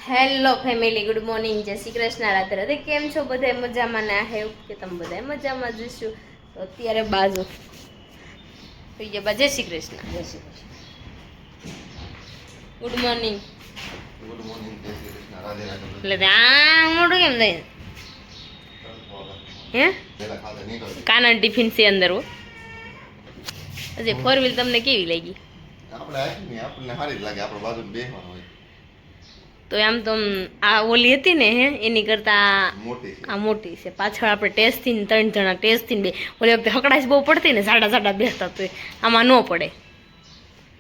Hello family, good morning, જય શ્રી કૃષ્ણ, રાધે રાધે. કેમ છો બધા? મજામાં ને? આહે કે તમે બધા મજામાં જઈશું. તો અત્યારે બાજુ થઈ ગયા બા. જય શ્રી કૃષ્ણ. જય Shri Krishna. Good morning. Good morning, જય શ્રી કૃષ્ણ, રાધે રાધે. એટલે આ મોટું કેમ થાય હે? કાના ટિફિન છે અંદર. હો અજય, ફોર વ્હીલ તમને કેવી લાગી? આપણને સારી જ લાગે, આપણે બાજુ બેસવાનું હોય તો આમ તો આ ઓલી હતી ને હે એની કરતા મોટી છે. આ મોટી છે. પાછળ આપણે ટેસ્ટથી 3 જણા ટેસ્ટથી બે. ઓલી વખતે હકડાશ બહુ પડતી ને, સાડા બેસતા તો આમાં ન પડે.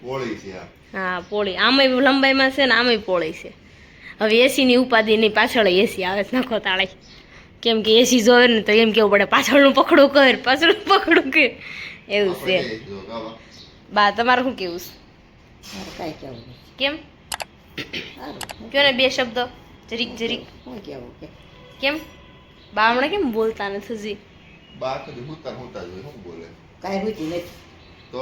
પોળી છે આ. હા, પોળી. આમાંય લંબાઈમાં છે ને આમાંય પોળી છે. હવે એસીની ઉપાધિની પાછળ એસી આવે નખો તાળે, કેમ કે એસી જોવે ને તો એમ કેવું પડે પાછળનું પકડું કર, પાછળનું પકડું કે એવું છે. બા તમારું શું કેવું છે? કાંઈ કેવું કેમ કયો ને બે શબ્દ જરીક જરીક. શું કેવું કે કેમ બા હમણાં કેમ બોલતા નથી હજી? બા તો હુતા હુતા જ હોય, શું બોલે? કાંઈ હોતી નથી. તો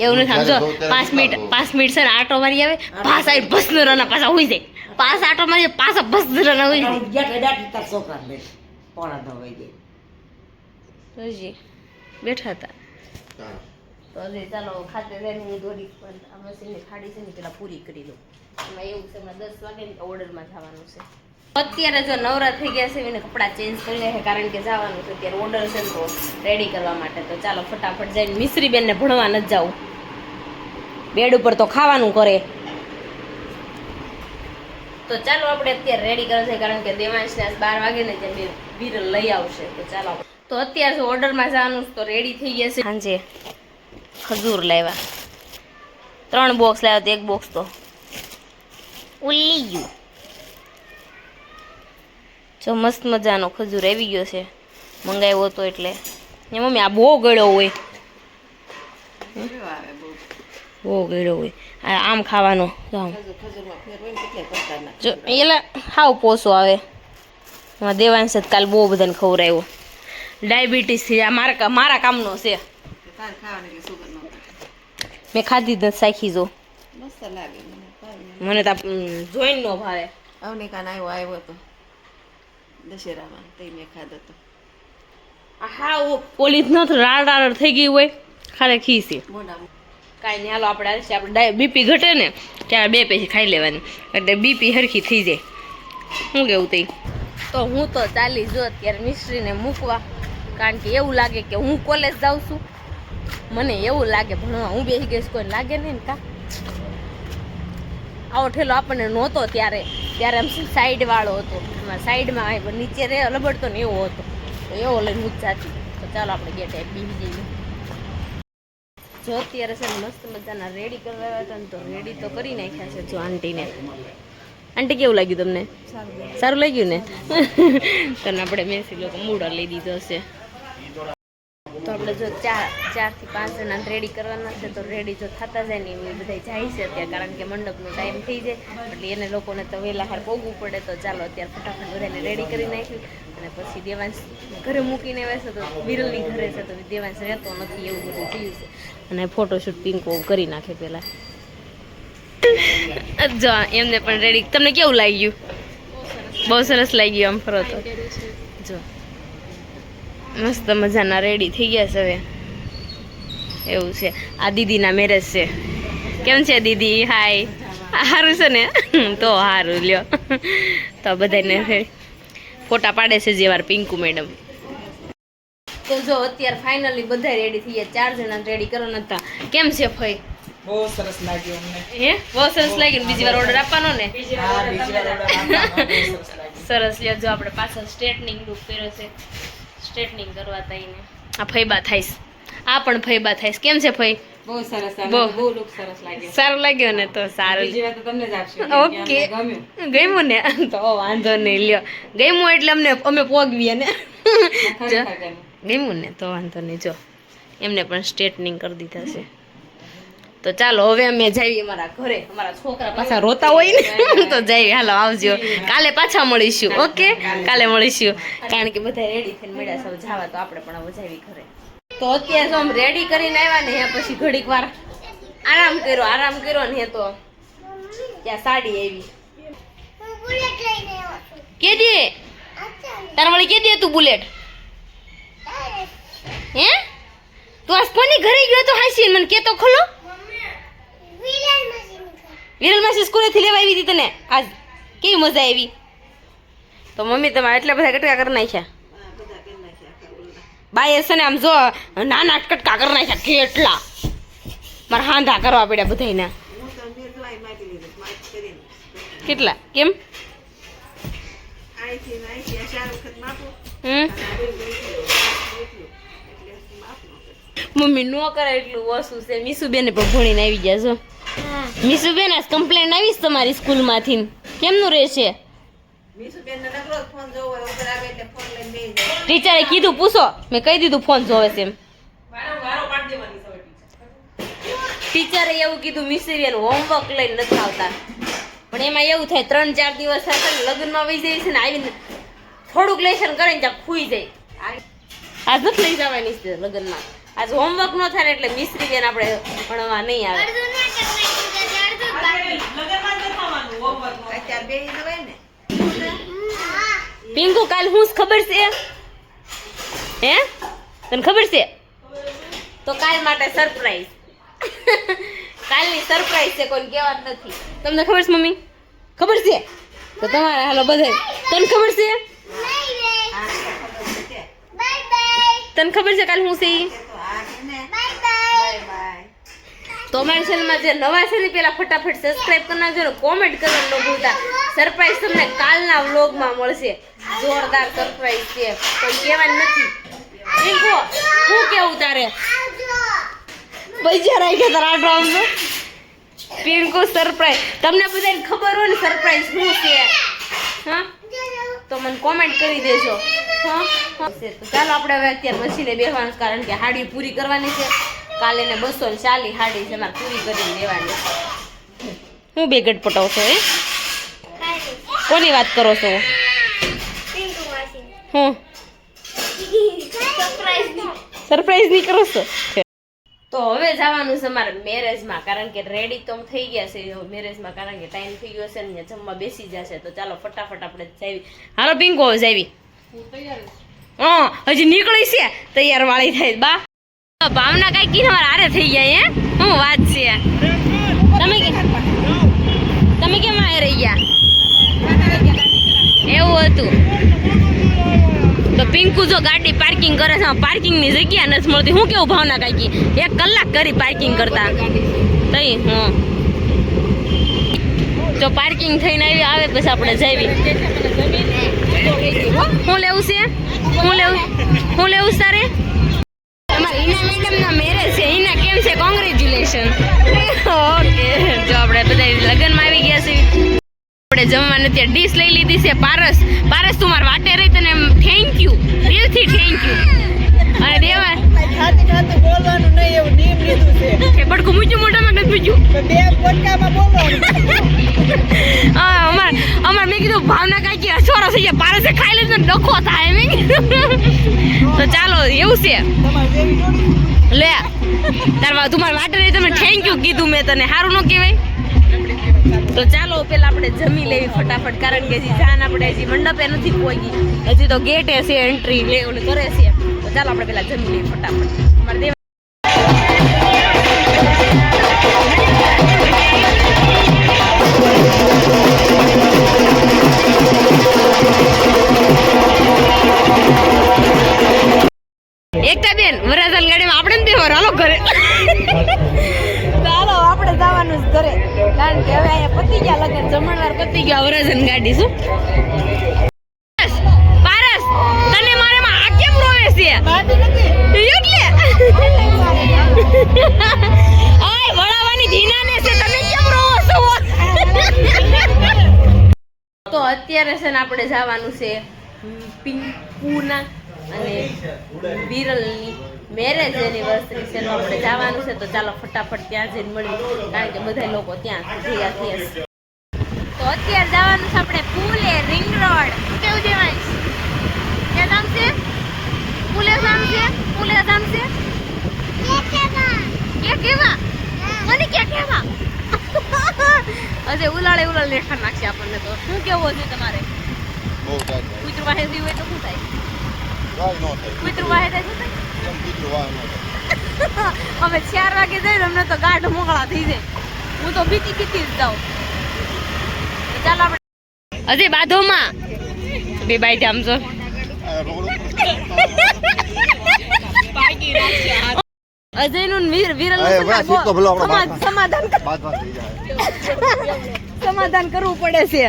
એવું નથી. સમજો 5 મિનિટ છે ને આટો મારી આવે, પાછા ભસનરાના પાછા હોઈ જાય. પાછા આટો મારી પાછા ભસનરાના હોઈ જાય. ગયા તાર છોકરા બેઠ પોણા 9 વાગે હજી બેઠા હતા. હા. તો હજી ચાલો ખાતે જઈને હું દોરી પણ આ મશીનની ખાડી છે ને પેલા પૂરી કરી લઉં. એમાં એવું છે હમણાં 10 વાગે ને ઓર્ડરમાં જવાનું છે. અત્યારે જો નવરા થઈ ગયા છે એને કપડાં ચેન્જ કરી લે છે, કારણ કે જવાનું છે અત્યારે ઓર્ડર છે ને તો રેડી કરવા માટે. તો ચાલો ફટાફટ જઈને મિશ્રી બેનને ભણવા નથી જવું, બેડ ઉપર તો ખાવાનું કરે. તો ચાલો આપણે અત્યારે રેડી કરે છે, કારણ કે દેવાંશને 12 વાગે ને ત્યાં વિરલ લઈ આવશે. તો ચાલો તો અત્યારે જો ઓર્ડરમાં જવાનું તો રેડી થઈ ગયા છે. સાંજે ખજૂર લાવ્યા, 3 બોક્સ લાવ્યા તો 1 બોક્સ તો ઉલી ગયું. જો મસ્ત મજાનો ખજૂર આવી ગયો છે, મંગાવ્યો હતો એટલે. ને મમ્મી આ બહુ ગળ્યો હોય, બહુ ગળ્યો હોય. આમ ખાવાનો જો એલા હાવ પોસો આવે. એમાં દેવાંશ જ કાલ બહુ બધાને ખવડાવ્યો. ડાયાબિટીસથી આ મારા કામનો છે. મેં ખાધી જ નથી, સાખી જો. મને તો જોઈને ન ભાવે. અવનિકાન આવ્યો તો દશેરામાં તે મેં ખાધો તો. હા ઓલી જ નથી, રાડ થઈ ગઈ હોય ખાલી ખીસી. મોઢામાં કાંઈ નહીં, હાલો આપણે હાલશે. આપણે બીપી ઘટે ને ત્યારે 2 પેજી ખાઈ લેવાની, એટલે બીપી હરખી થઈ જાય. શું કેવું તે? તો હું તો ચાલી જો અત્યારે મિસ્ત્રીને મૂકવા, કારણ કે એવું લાગે કે હું કોલેજ જાઉં છું. મને એવું લાગે ભણવા હું બેસી ગઈશ, કોઈ લાગે નહીં ને. કા આવો ઠેલો આપણને નહોતો ત્યારે આમ સાઈડ વાળો હતો, એમાં સાઈડમાં નીચે રે લબડતો ને એવો હતો. તો એવો લઈને હું જ જાતી. તો ચાલો આપણે ગેટે બીજી જઈએ. જો અત્યારે છે મસ્ત મજાના રેડી કરવા આવ્યા હતા ને, તો રેડી તો કરી નાખ્યા છે. જો આંટીને. આંટી કેવું લાગ્યું તમને? સારું લાગ્યું ને? તને આપણે મેસી લોકો મૂડા લઈ દીધો છે. તો આપણે જો 4 થી 5 જણા રેડી કરવાના છે. તો રેડી જો થતા જાય ને એ બધા જાય છે અત્યારે, કારણ કે મંડપનો ટાઈમ થઈ જાય એટલે એને લોકોને તો વહેલા હાર પોગવું પડે. તો ચાલો અત્યારે ફટાફટ બધાને રેડી કરી નાખ્યું, અને પછી દેવાંશ ઘરે મૂકીને આવે છે. તો વિરલની ઘરે છે, તો દેવાંશ રહેતો નથી, એવું બધું થયું છે. અને ફોટોશૂટ પિંકો કરી નાખે પહેલાં. જો એમને પણ રેડી. તમને કેવું લાગ્યું? બહુ સરસ લાગ્યું. આમ ફરો તો જો મસ્ત મજાના રેડી થઈ ગયા છે. હવે એવું છે. આ દીદીના મેરેજ છે. કેમ છે દીદી? હાય. સારું છે ને? તો સારું લ્યો. તો બધાને ફોટા પાડે છે જે વાર પિંકુ મેડમ. તો જો અત્યારે ફાઇનલી બધા રેડી થઈ ગયા. 4 જણા રેડી કરવાના હતા. કેમ છે ફઈ? બહુ સરસ લાગ્યું અમને. હે બહુ સરસ લાગ્યું. બીજી વાર ઓર્ડર આપવાનો ને? હા, બીજી વાર order આપવાનો. બહુ સરસ લાગ્યું. સરસ લ્યો. જો આપણે પાછળ સ્ટ્રેટનિંગ લુક કર્યો છે, સ્ટ્રેટનિંગ કરવા તઈને આ ફઈબા થાઈશ. આ પણ ફઈબા થાઈશ. કેમ છે ફઈ? બહુ સરસ, બહુ લુક સરસ લાગ્યો. સારું લાગ્યું ને? તો સારું. બીજી વાર તો તમને જ આપશું. ઓકે, ગમ્યું ને? તો વાંધો નહીં લ્યો. ગમ્યું એટલે અમે પોગવીએ ને. ગમ્યું ને? તો વાંધો નહીં. જો એમને પણ સ્ટ્રેટનિંગ કરી દીધા છે. તો ચાલો હવે અમે જઈએ અમારા ઘરે. અમારા છોકરા પાછા રોતા હોય ને તો જઈએ. હાલો આવજો. કાલે પાછા મળીશું. ઓકે, કાલે મળીશું, કારણ કે બધા રેડી થઈને મળ્યા સૌ જવા. તો આપણે પણ હવે જઈએ ઘરે. તો અત્યારે જો આમ રેડી કરીને આવ્યા ને પછી ઘડીક વાર આરામ કર્યો ને તો ત્યાં સાડી આવી. કે દે તાર વળી કે દે તું બુલેટ હે તું આજ કોની ઘરે ગયો તો હાસી મને કે તો ખલો વિરલ માસી સ્કૂલે થી લેવા આવી હતી તને આજ કેવી મજા આવી તો મમ્મી તમારે એટલા બધા કટકા કરી નાખ્યા બાય છે ને આમ જો નાના કટકા કરી નાખ્યા કેટલા મારે હાંધા કરવા પડ્યા બધાયના કેટલા કેમ મમ્મી નો કરે એટલું ઓછું છે મીસુબેન પણ ભણીને આવી ગયા છો મીસુબેન આજ કમ્પ્લેન આવીશ તમારી સ્કૂલમાંથી કેમનું રહેશે ટીચરે કીધું પૂછો મેં કહી દીધું ફોન જોવે છે એમ ટીચરે એવું કીધું મિસરીયન હોમવર્ક લઈને નથી આવતા પણ એમાં એવું થાય 3-4 દિવસ થાય ને લગ્નમાં વહી જાય છે ને આવીને થોડુંક લેશન કરીને ત્યાં ખુઈ જાય આજ નથી લઈ જવાની છે લગ્નમાં આજ હોમવર્ક ન થાય ને એટલે મિસ્ત્રી બેન આપણે ભણવા નહીં આવે પિંકુ કાલ હું ખબર છે હે તને ખબર છે તો કાલ માટે સરપ્રાઈઝ કાલની સરપ્રાઈઝ છે કોઈ કહેવાનું નથી તમને ખબર છે મમ્મી ખબર છે તો તમારે હાલો બધે તને ખબર છે તને ખબર છે કાલ હું છે તો અમારી ચેનલમાં જે નવા છે ને પેલા ફટાફટ સબસ્ક્રાઇબ કરી નાખજો ને કોમેન્ટ કરવાનું ન ભૂલતા સરપ્રાઈઝ તમને કાલના વ્લોગમાં મળશે જોરદાર સરપ્રાઈઝ છે કોઈ કહેવાનું નથી પિંકુ હું કેવું તારે પૈસા રાખે તારા ડ્રામનો પિંકુ સરપ્રાઈઝ તમને બધાને ખબર હોય ને સરપ્રાઈઝ શું છે હા તો મને કોમેન્ટ કરી દેજો હા તો ચાલો આપણે હવે અત્યારે મશીને બેસવાનું કારણ કે હાડી પૂરી કરવાની છે કાલે ને 240 હાડી છે મારે પૂરી કરીને દેવાની હું બે ગઢ પટાવશો એ કોની વાત કરો છો હું સરપ્રાઈઝ નહીં કરો છો તો હવે જવાનું છે મારે મેરેજમાં કારણ કે રેડી તો થઈ ગયા છે મેરેજમાં કારણ કે ટાઈમ થઈ ગયો છે ને જમવા બેસી જશે તો ચાલો ફટાફટ આપણે જાવી હાલો પિંકો જાવી હા હજી નીકળી છે તૈયાર વાળી થાય બા ભાવના કઈ કી તમારે હારે થઈ ગયા હે હું વાત છે તમે કેમ આ રહી ગયા એવું હતું તો પિંકુ જો ગાડી પાર્કિંગ કરે છે પાર્કિંગની જગ્યા નથી મળતી હું કેવું ભાવના કાકી 1 કલાક કરી પાર્કિંગ કરતા તઈ હા તો પાર્કિંગ થઈને આવે પછી આપણે જાવી હું લેવું છે હું લેવું તારે અમારા હિના મેડમના મેરેજ છે હિના કેમ છે કોંગ્રેચ્યુલેશન ઓકે જો આપણે બધા લગ્નમાં આવી ગયા છે આપણે જમવાનું ત્યાં ડીશ લઈ લીધી છે પારસ તું માર વાટે રહી તને થેન્ક યુ દિલથી થેન્ક યુ અને દેવા ખાતે બોલવાનું નહીં એવું નિયમ લીધું છે બડકું મૂક્યું મોઢામાં નથી મૂક્યું બે પોટકામાં બોલવાનું હા અમાર મેં કીધું ભાવના કાંઈ અસવારો થઈ જાય પારસે ખાઈ લીધું ડખો થાય મેં તો ચાલો એવું છે લે તાર તું મારા વાટે રહી તમે થેન્ક યુ કીધું મેં તને સારું ન કહેવાય તો ચાલો પેલા આપણે જમી લેવી ફટાફટ કારણ કે હજી જાન આપણે હજી મંડપે નથી પહોંચી હજી તો ગેટે છે એન્ટ્રી લે ઓલે કરે છે તો ચાલો આપણે પેલા જમી લેવી ફટાફટ અમારે દેવા એકતા બેન વરાજાલ ગાડીમાં આપણે ને બેહો હાલો ઘરે ચાલો આપણે જવાનું જ ઘરે કારણ કે હવે અહીંયા પતી ગયા લગન જમણવાર પતી ગયા વરાજન ગાડી શું પારસ તને મારે માં આ કેમ રોવે છે એટલે આય વળાવાની ધીનાને છે તમે કેમ રોવો છો તો અત્યારે છે ને આપણે જવાનું છે પિંકુના અને વિરલની મેરેજ એનિવર્સરી છે તો આપણે જવાનું છે તો ચાલો ફટાફટ ત્યાં જઈને મળીએ કારણ કે બધા લોકો ત્યાં ભેગા થયા છે તો અત્યારે જવાનું છે આપણે પુલે રિંગ રોડ કેવું જવાય ક્યાં જામ છે પુલે જામ છે કે કેવા મને ક્યાં કેવા હજે ઉલાળે લેખા નાખશે આપણને તો શું કેવું છે તમારે બહુ ટાઈટ કૂતરું વાહે થયું હોય તો શું થાય વાય નો થાય કૂતરું વાહે થાય શું થાય કેમ કીધું વાય નો થાય અમે 4 વાગે જઈને અમને તો ગાઢ મોકળા થઈ જાય હું તો બીતી જ જાઉં ચાલો આપણે હજી બાધોમાં બે બાઈ જામ છો આ રોડ અજયનું વિરલ અરે વાહ, શીખ તો ભલો આપણો બાદ. સમાધાન બાદ થઈ જાય સમાધાન કરવું પડે છે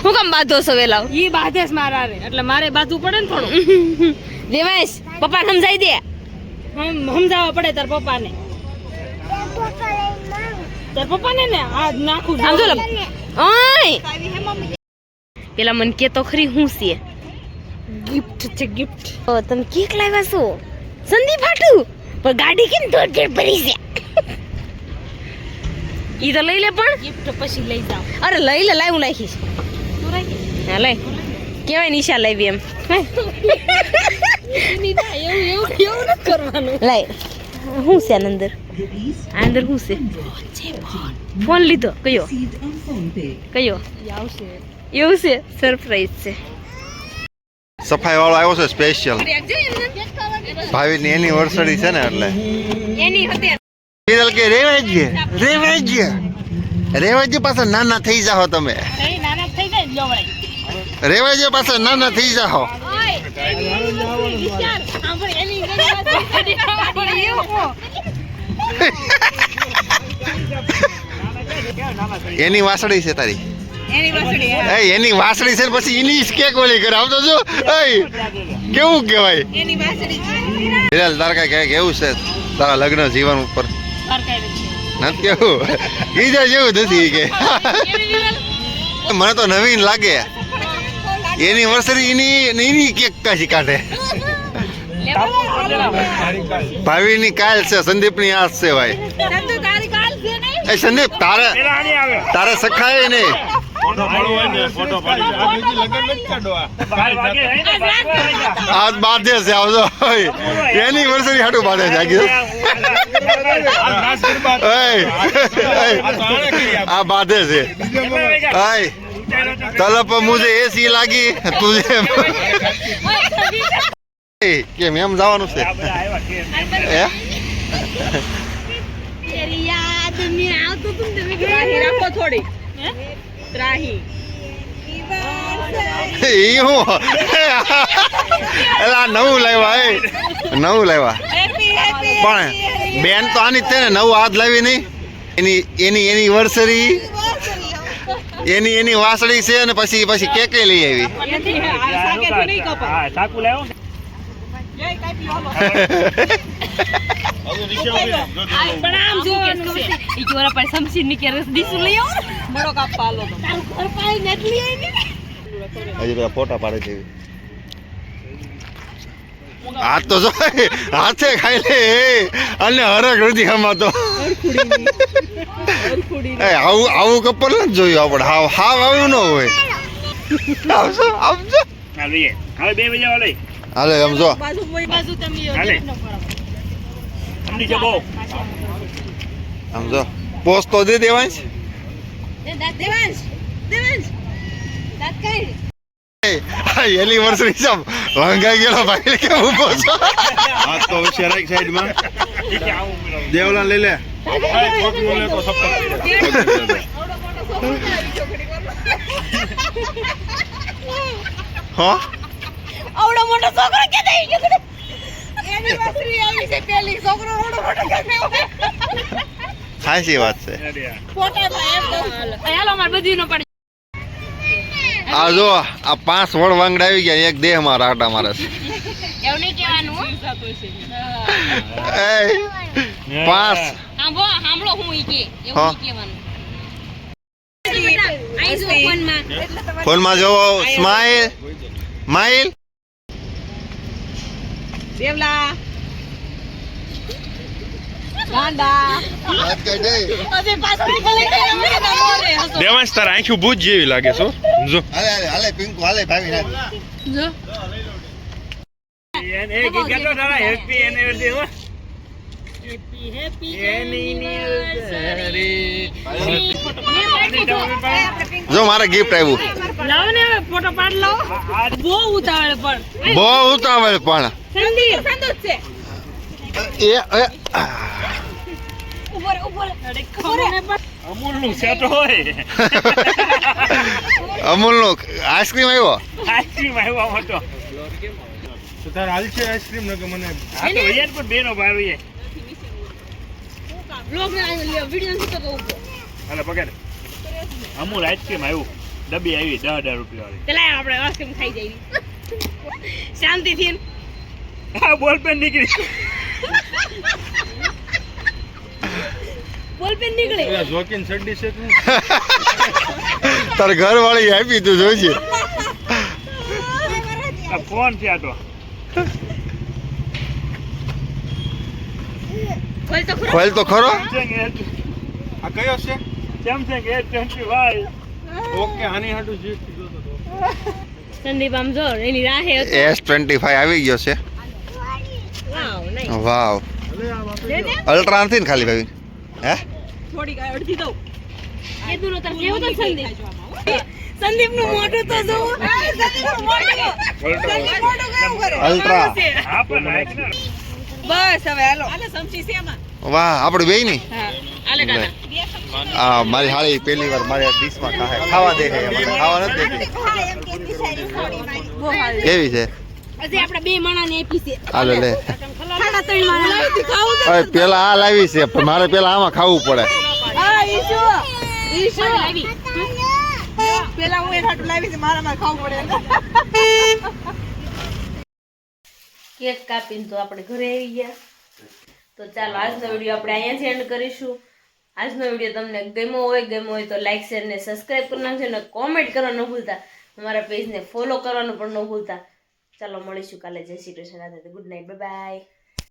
હું કામ બાંધો છો વેલાવ ઈ બાધે છે મારા રે એટલે મારે બાધવું પડે ને થોડું દેવાંશ પપ્પાને સમજાઈ દે સમજાવવા પડે તાર પપ્પાને તાર પપ્પાને ને આ નાખું આમ જો લે. ઓય પેલા મને કે તો ખરી હું છે ગિફ્ટ છે ગિફ્ટ ઓ તમે કેક લાવ્યા છો સંદીપ હાટુ પણ ગાડી કેમ દોડ ભરી છે ઈ તો લઈ લે પણ ગિફ્ટ પછી લઈ જાવ અરે લઈ લે લાઈ હું નાખીશ તું રાખી હા લઈ કેવાય નિશા લાવી એમ એવું નથી કરવાનું લાઈ હું છે આની અંદર અંદર હું છે ફોન લીધો કયો કયો આવશે એવું છે સરપ્રાઈઝ છે સફાઈ વાળો આવ્યો છે સ્પેશિયલ ભાવિની એનિવર્સરી છે ને એટલે એની હતી વિરલ કે રેવાજી પાછા નાના થઈ જાઓ તમે નાના થઈ જાય જોવડાઈ રેવાજી પાછા નાના થઈ જાઓ એની વાસળી છે તારી એની વાસળી છે ને પછી એની જ કેક ઓલી કરે આમ તો જો કેવું કહેવાય વિરલ તાર કઈ કેવું છે તારા લગ્ન જીવન ઉપર નથી કેવું બીજા જેવું નથી કે મને તો નવીન લાગે એનિવર્સરી એની કેક કાશી કાઢે ભાવિની કાલ છે સંદીપની આજ છે ભાઈ એ સંદીપ તારે સખાય નહીં આજ બાંધે છે આવજો એનિવર્સરી હાટું બાંધે છે આ બાંધે છે तलब मुझे एसी लागी तुझे કેમ એમ જવાનું છે હે તેરી યાદ મે આવતો તું તમે રાહી રાખો થોડી રાહી ઈ હું એલા નવું લાવ્યા નવું લાવ્યા પણ બેન તો આની જ છે ને નવું હાથ લાવી નહીં એની એનિવર્સરી એની વાસળી છે અને પછી કેકે લઈ આવી પણ આમ જોવાનું છે ઈ ચોરા પર સમસીન ની કે રસ દીસુ લઈ આવો મડો કાપવા આલો તો તારું ઘર પાઈ નટલી આઈ ને હજી બધા ફોટા પાડે છે હાથ તો જો હાથે ખાઈ લે અને હરક નથી આમાં તો આવું કપલ નથી જોયું આપણે હાવ આવું ન હોય આવજો હવે 2 વાગે વાલે હાલે આમ જો બાજુ તમે હાલે સમજી જો બહુ આમ જો પોસ્ટ તો દે દેવાંશ દેવાંશ દાત કઈ એનિવર્સરી સબ વાંગાઈ ગયેલો ભાઈ કેમ ઉભો છો હાથ તો હોશિયાર એક સાઈડ માં દેવલા લઈ લે હા આવડો મોટો છોકરો કે દઈ ગયો એનિવર્સરી આવી છે પેલી છોકરો આવડો મોટો કે સાચી વાત છે ફોટામાં એમ કહું હાલો માર બધી નો પડી આ જો આ 5 વડ વાંગડા આવી ગયા એક દેહ માં રાટા મારે છે એવું નહીં કહેવાનું એ 5 સાંભળો હું ઈ કે એવું હા. નહીં કહેવાનું આઈ જો ફોનમાં ફોનમાં જોવો સ્માઈલ માઈલ દેવલા ગાંડા અજે પાછો નીકળી ગયો અમે મોરે હસો દેવાંશ તાર આંખું બૂજ જેવી લાગે છો જો હાલે પિંકુ હાલે ભાવી જો એ ગીત ગાતો તારા હેપી એનિવર્સરી હો હેપી હેપી એનિવર્સરી જો મારે ગિફ્ટ આવ્યું લાવો ને હવે ફોટો પાડ લો બહુ ઉતાવળ પણ બહુ ઉતાવળ પણ સંદીપ સંદોષ છે એ ઉપર ઉપર ખબર અમૂલ નું સેટ હોય અમૂલ નો આઈસ્ક્રીમ આવ્યો આઈસ્ક્રીમ આવ્યા મોટો તો તાર હાલ છે આઈસ્ક્રીમ ને કે મને આ તો યાર પણ બેનો ભાઈ છે બ્લોગ ને વિડિયો શૂટ તો ઉપર હાલે પકડ અમૂલ આઈસ્ક્રીમ આવ્યું ડબ્બી આવી 10,000 રૂપિયા વાળી પેલા આપણે આઈસ્ક્રીમ ખાઈ જઈએ શાંતિથી હા બોલ પેન નીકળી બોલપેન નીકળે પેલા જોકીન સડ્ડી છે તું તાર ઘર વાળી આપી તું જોઈજે આ ફોન છે આ તો ખોલ તો ખરો આ કયો છે સેમસંગ A25 ઓકે આની હાટું જીત જોતો તો સંદીપ આમ જો એની રાહે હતો S25 આવી ગયો છે વાવ નહીં વાવ લે દે અલ્ટ્રા નથી ને ખાલી ભાઈ હે થોડીક આ અડધી દઉં એ દૂરો તાર કેવો તો સંદીપ સંદીપ નું મોઢું તો જો સંદીપ નું મોઢું કેવું કરે અલ્ટ્રા આ પણ નાખ ને બસ હવે હાલો આલે સમજી છે એમાં વાહ આપણે બેય ની હા આલે કાકા આ મારી હાળી પહેલી વાર મારી ડીશમાં ખાવા દે છે મને ખાવા નથી દેતી બહુ હાલ કેવી છે હજી આપણે બે માણા ને આપી છે હાલો લે સાડા 3 માણા ખાવું હવે પેલા આ લાવી છે પણ મારે પેલા આમાં ખાવું પડે હા ઈશુ લાવી પેલા હું એક હાટું લાવી છે મારામાં ખાવું પડે કેક કાપીને તો આપણે ઘરે આવી ગયા તો ચાલો આજનો વિડીયો આપણે અહીંયા જ એન્ડ કરીશું આજનો વિડીયો તમને ગમ્યો હોય તો લાઈક શેર ને સબસ્ક્રાઇબ કરી નાખજો અને કોમેન્ટ કરવાનું ન ભૂલતા અમારા પેજને ફોલો કરવાનું પણ ન ભૂલતા ચાલો મળીશું કાલે જય Shri Krishna Radhe good night bye bye